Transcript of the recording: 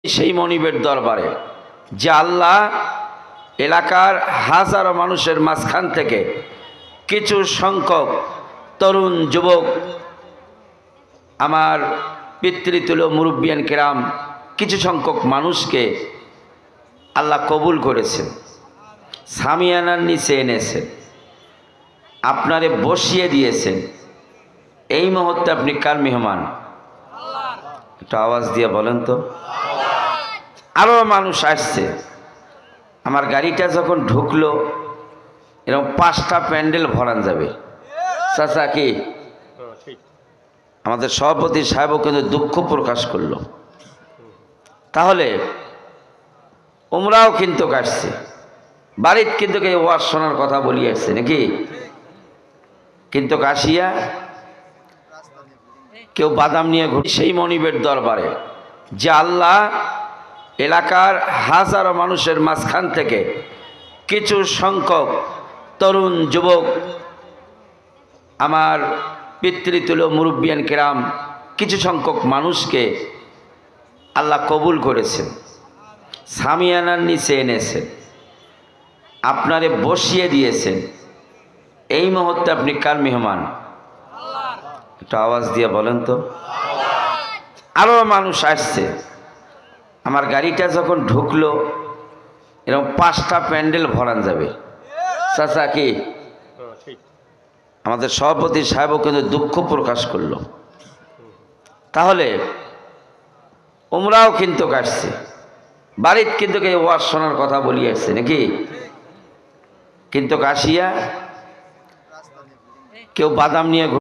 সেই মনিবের দরবারে যে আল্লাহ এলাকার হাজারো মানুষের মাঝখান থেকে কিছু সংখ্যক তরুণ যুবক আমার পিতৃতুল্য মুরব্বিয়ান কেরাম কিছু সংখ্যক মানুষকে আল্লাহ কবুল করেছেন, সামিয়ানার নিচে এনেছেন, আপনারে বসিয়ে দিয়েছেন। এই মুহূর্তে আপনি কার মেহমান? একটু আওয়াজ দিয়ে বলেন তো। আরো মানুষ আসছে। আমার গাড়িটা যখন ঢুকলো এরকম 5টা প্যান্ডেল ভরান যাবে। চাচা কি আমাদের সভাপতি সাহেবও কিন্তু দুঃখ প্রকাশ করলো। তাহলে ওমরাও কিন্তু আসছে, বাড়িতে কিন্তু এই ওয়াজ শোনার কথা বলি আসছে নাকি, কিন্তু আসিয়া কেউ বাদাম নিয়ে ঘুরে সেই মনিবের দরবারে যে আল্লাহ এলাকার হাজারো মানুষের মাঝখান থেকে কিছু সংখ্যক তরুণ যুবক আমার পিতৃতুল্য মুরব্বিয়ান কেরাম কিছু সংখ্যক মানুষকে আল্লাহ কবুল করেছেন, সামিয়ানার নিচে এনেছেন, আপনারে বসিয়ে দিয়েছেন। এই মুহূর্তে আপনি কার মেহমান? একটু আওয়াজ দিয়ে বলেন তো। আরো মানুষ আসছে। আমার গাড়িটা যখন ঢুকলো এরকম 5টা প্যান্ডেল ভরান যাবে। চাচা কি আমাদের সভাপতি সাহেবও কিন্তু দুঃখ প্রকাশ করলো। তাহলে ওমরাও কিন্তু আসছে, বাড়িতে কিন্তু এই ওয়াজ শোনার কথা বলি আসছে নাকি, কিন্তু আসিয়া কেউ বাদাম নিয়ে